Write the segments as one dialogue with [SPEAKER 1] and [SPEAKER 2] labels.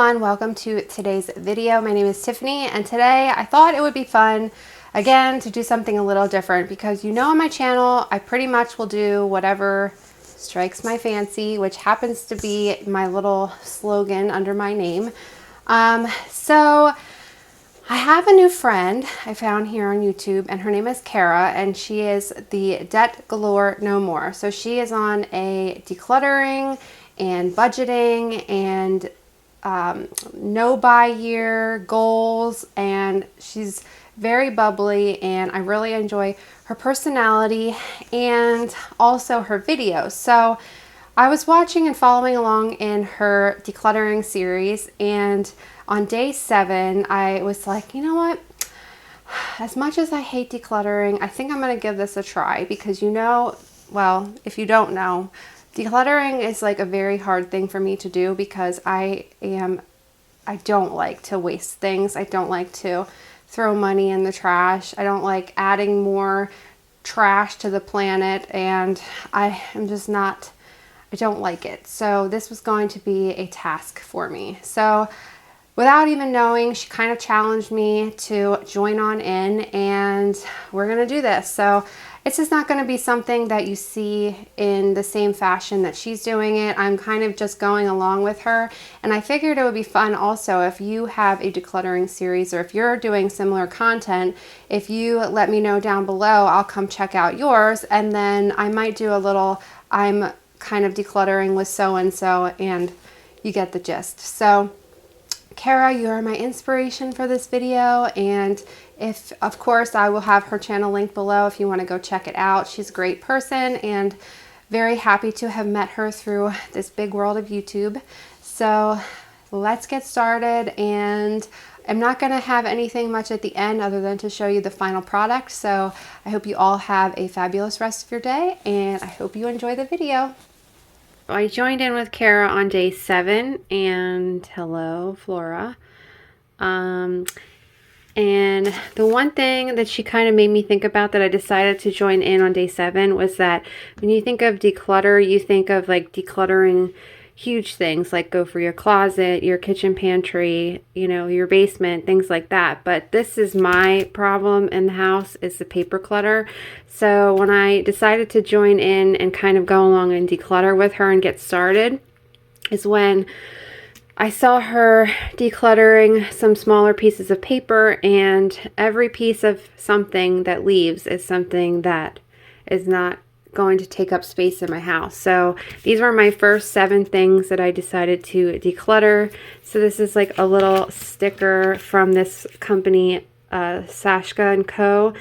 [SPEAKER 1] everyone, welcome to today's video. My name is Tiffany and today I thought it would be fun again to do something a little different because you know on my channel I pretty much will do whatever strikes my fancy, which happens to be my little slogan under my name. So I have a new friend I found here on YouTube and her name is Cara and she is the Debt Galore No More. So she is on a decluttering and budgeting and no buy year goals, and she's very bubbly and I really enjoy her personality and also her videos. So I was watching and following along in her decluttering series, and on day 7 I was like, you know what, as much as I hate decluttering, I think I'm gonna give this a try because well, if you don't know, decluttering is like a very hard thing for me to do because I don't like to waste things. I don't like to throw money in the trash. I don't like adding more trash to the planet, and I don't like it. So this was going to be a task for me. So without even knowing, she kind of challenged me to join on in, and we're gonna do this. So it's just not going to be something that you see in the same fashion that she's doing it. I'm kind of just going along with her, and I figured it would be fun also if you have a decluttering series or if you're doing similar content. If you let me know down below, I'll come check out yours, and then I might do a little I'm kind of decluttering with so-and-so, and you get the gist. So Cara, you are my inspiration for this video, and of course, I will have her channel linked below if you want to go check it out. She's a great person and very happy to have met her through this big world of YouTube. So let's get started, and I'm not going to have anything much at the end other than to show you the final product. So I hope you all have a fabulous rest of your day, and I hope you enjoy the video. I joined in with Cara on day 7, and hello, Flora. And the one thing that she kind of made me think about that I decided to join in on day 7 was that when you think of declutter, you think of like decluttering huge things like go for your closet, your kitchen pantry, you know, your basement, things like that. But this is my problem in the house, is the paper clutter. So when I decided to join in and kind of go along and declutter with her and get started is when I saw her decluttering some smaller pieces of paper, and every piece of something that leaves is something that is not going to take up space in my house. So these were my first 7 things that I decided to declutter. So this is like a little sticker from this company, Sashka & Co.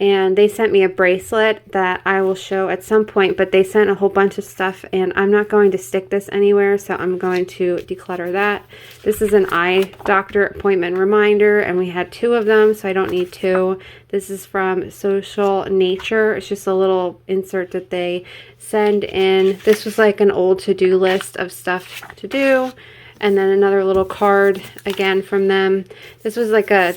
[SPEAKER 1] And they sent me a bracelet that I will show at some point, but they sent a whole bunch of stuff, and I'm not going to stick this anywhere, so I'm going to declutter that. This is an eye doctor appointment reminder, and we had 2 of them, so I don't need 2. This is from Social Nature. It's just a little insert that they send in. This was like an old to-do list of stuff to do, and then another little card again from them. This was like a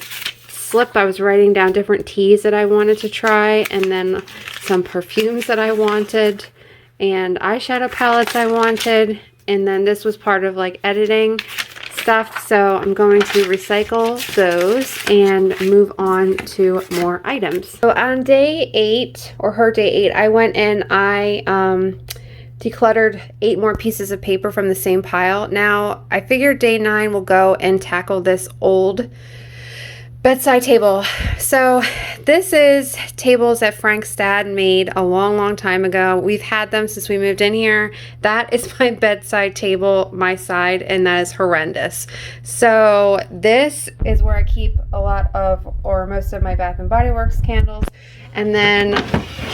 [SPEAKER 1] slip. I was writing down different teas that I wanted to try, and then some perfumes that I wanted, and eyeshadow palettes I wanted, and then this was part of like editing stuff. So I'm going to recycle those and move on to more items. So on day 8, or her day 8, I went in, I decluttered 8 more pieces of paper from the same pile. Now I figured day 9 will go and tackle this old bedside table. So this is tables that Frank's dad made a long time ago. We've had them since we moved in here. That is my bedside table, my side, and that is horrendous. So this is where I keep a lot of, or most of, my Bath and Body Works candles. And then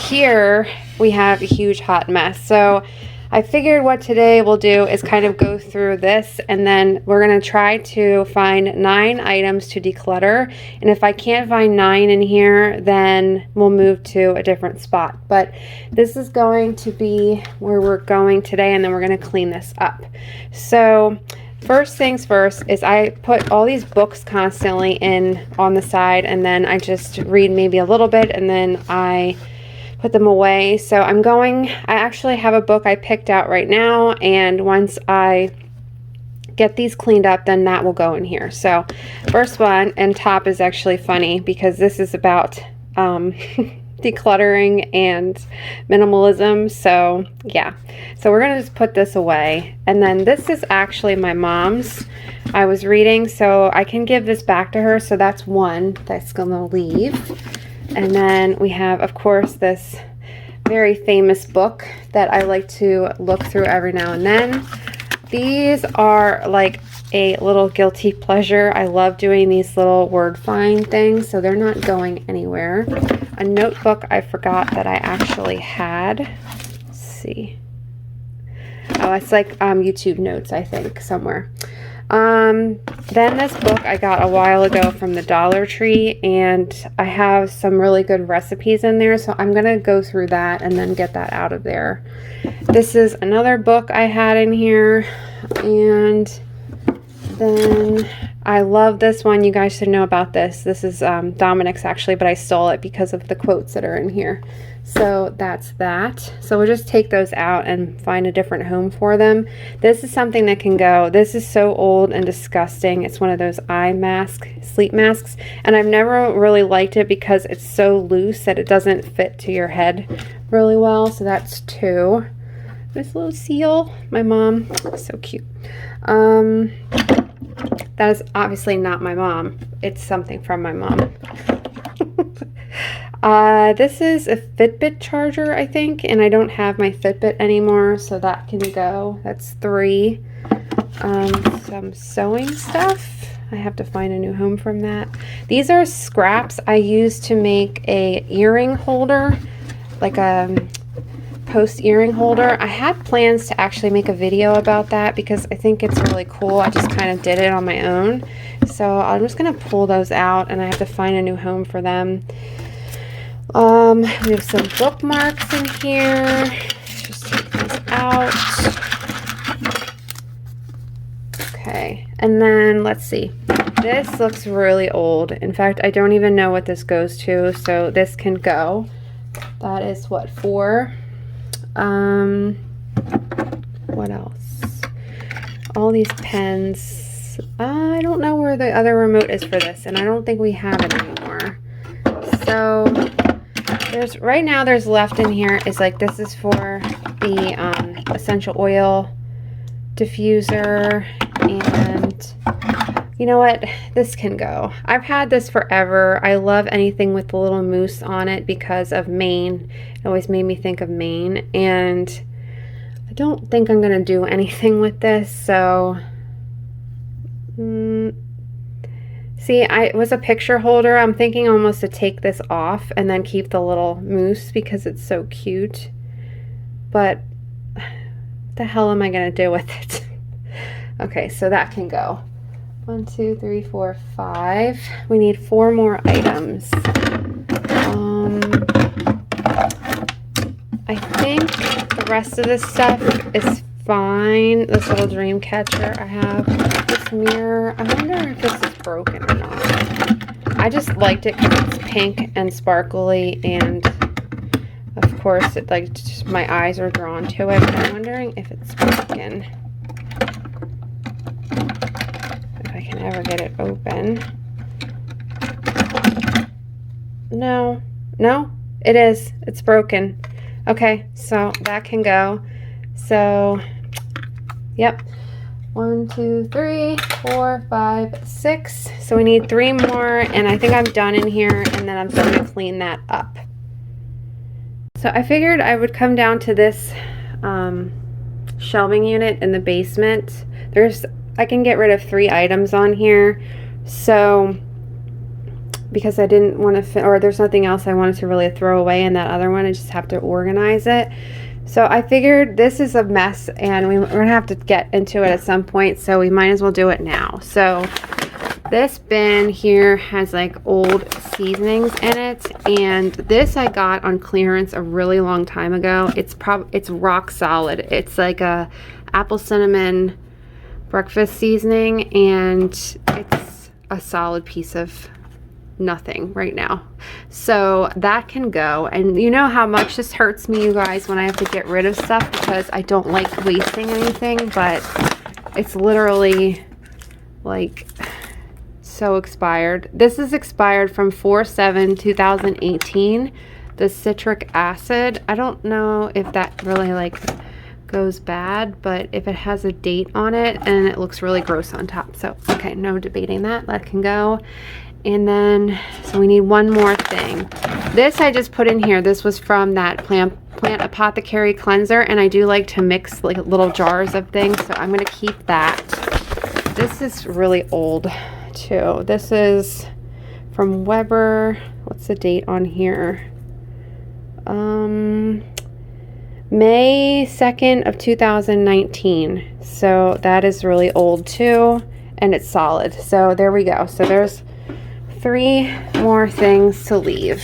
[SPEAKER 1] here we have a huge hot mess. So I figured what today we'll do is kind of go through this, and then we're going to try to find 9 items to declutter. And if I can't find 9 in here, then we'll move to a different spot. But this is going to be where we're going today, and then we're going to clean this up. So first things first is I put all these books constantly in on the side, and then I just read maybe a little bit, and then I put them away. So I actually have a book I picked out right now, and once I get these cleaned up, then that will go in here. So first one and top is actually funny because this is about decluttering and minimalism. So yeah, so we're gonna just put this away. And then this is actually my mom's. I was reading, so I can give this back to her. So that's one that's gonna leave. And then we have, of course, this very famous book that I like to look through every now and then. These are like a little guilty pleasure. I love doing these little word find things, so they're not going anywhere. A notebook I forgot that I actually had. Let's see. Oh, it's like YouTube notes, I think, somewhere. Then this book I got a while ago from the Dollar Tree, and I have some really good recipes in there, so I'm gonna go through that and then get that out of there. This is another book I had in here, and then I love this one. You guys should know about this. This is Dominic's actually, but I stole it because of the quotes that are in here. So that's that. So we'll just take those out and find a different home for them. This is something that can go. This is so old and disgusting. It's one of those eye mask, sleep masks. And I've never really liked it because it's so loose that it doesn't fit to your head really well. So that's two. This little seal, my mom, so cute. That is obviously not my mom. It's something from my mom. This is a Fitbit charger, I think, and I don't have my Fitbit anymore, so that can go. That's three. Some sewing stuff. I have to find a new home from that. These are scraps I used to make a earring holder, like a post earring holder. I had plans to actually make a video about that because I think it's really cool. I just kind of did it on my own. So I'm just going to pull those out, and I have to find a new home for them. We have some bookmarks in here. Just take these out. Okay, and then let's see. This looks really old. In fact, I don't even know what this goes to, so this can go. That is what, 4? What else? All these pens. I don't know where the other remote is for this, and I don't think we have it anymore. So there's right now there's left in here is like, this is for the essential oil diffuser, and you know what, this can go. I've had this forever. I love anything with the little moose on it because of Maine. It always made me think of Maine, and I don't think I'm gonna do anything with this. So see, it was a picture holder. I'm thinking almost to take this off and then keep the little moose because it's so cute, but what the hell am I gonna do with it? Okay, so that can go. 1, 2, 3, 4, 5. We need 4 more items. I think the rest of this stuff is fine. This little dream catcher I have. This mirror. I wonder if this is broken or not. I just liked it because it's pink and sparkly, and of course it like just my eyes are drawn to it. But I'm wondering if it's broken. If I can ever get it open. No, it is. It's broken. Okay, so that can go. So, yep. 1, 2, 3, 4, 5, 6. So we need 3 more, and I think I'm done in here, and then I'm just going to clean that up. So I figured I would come down to this shelving unit in the basement. I can get rid of 3 items on here. So because I didn't want to or there's nothing else I wanted to really throw away in that other one. I just have to organize it. So I figured this is a mess, and we're gonna have to get into it at some point, so we might as well do it now. So this bin here has like old seasonings in it, and this I got on clearance a really long time ago. It's rock solid. It's like a apple cinnamon breakfast seasoning, and it's a solid piece of nothing right now. So that can go. And you know how much this hurts me, you guys, when I have to get rid of stuff because I don't like wasting anything, but it's literally like so expired. This is expired from 4/7/2018. The citric acid, I don't know if that really like goes bad, but if it has a date on it, and it looks really gross on top. So okay, no debating that. That can go. And then so we need one more thing. This I just put in here. This was from that plant apothecary cleanser, and I do like to mix like little jars of things, so I'm gonna keep that. This is really old too. This is from Weber. What's the date on here? May 2nd of 2019. So that is really old too, and it's solid. So there we go. So there's 3 more things to leave.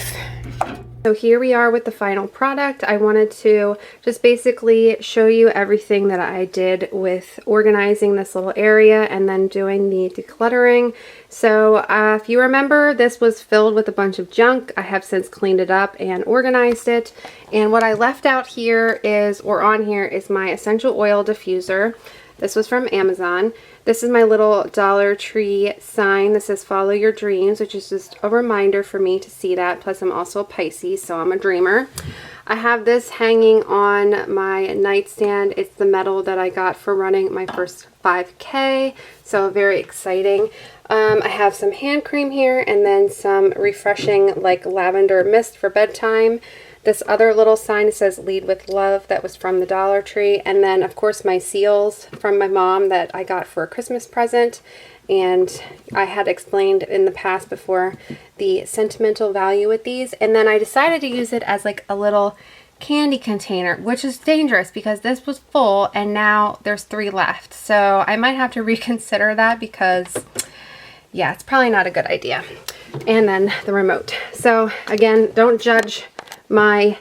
[SPEAKER 1] So here we are with the final product. I wanted to just basically show you everything that I did with organizing this little area and then doing the decluttering. So if you remember, this was filled with a bunch of junk. I have since cleaned it up and organized it. And what I left out here is, or on here, is my essential oil diffuser. This was from Amazon. This is my little Dollar Tree sign that says follow your dreams, which is just a reminder for me to see that. Plus I'm also a Pisces, so I'm a dreamer. I have this hanging on my nightstand. It's the medal that I got for running my first 5K, so very exciting. I have some hand cream here and then some refreshing like lavender mist for bedtime. This other little sign says lead with love, that was from the Dollar Tree. And then of course my seals from my mom that I got for a Christmas present. And I had explained in the past before the sentimental value with these. And then I decided to use it as like a little candy container, which is dangerous because this was full and now there's 3 left. So I might have to reconsider that because yeah, it's probably not a good idea. And then the remote. So again, don't judge my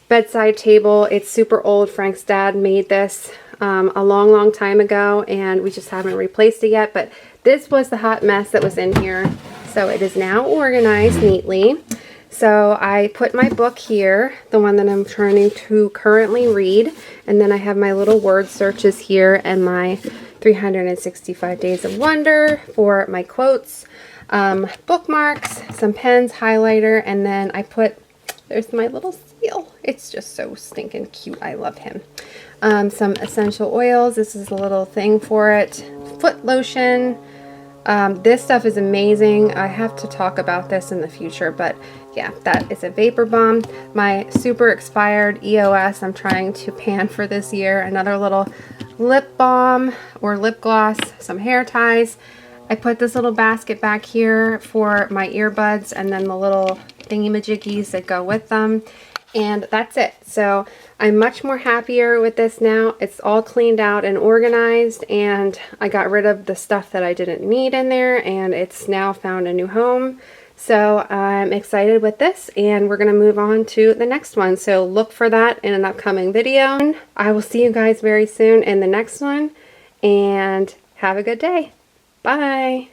[SPEAKER 1] bedside table. It's super old. Frank's dad made this a long time ago, and we just haven't replaced it yet, but this was the hot mess that was in here. So it is now organized neatly. So I put my book here, the one that I'm trying to currently read, and then I have my little word searches here and my 365 Days of Wonder for my quotes, bookmarks, some pens, highlighter, and then I put, there's my little seal. It's just so stinking cute. I love him. Some essential oils. This is a little thing for it. Foot lotion. This stuff is amazing. I have to talk about this in the future, but yeah, that is a vapor balm. My super expired EOS I'm trying to pan for this year. Another little lip balm or lip gloss. Some hair ties. I put this little basket back here for my earbuds and then the little thingy-majiggies that go with them. And that's it. So I'm much more happier with this now. It's all cleaned out and organized, and I got rid of the stuff that I didn't need in there, and it's now found a new home. So I'm excited with this, and we're going to move on to the next one. So look for that in an upcoming video. I will see you guys very soon in the next one, and have a good day. Bye.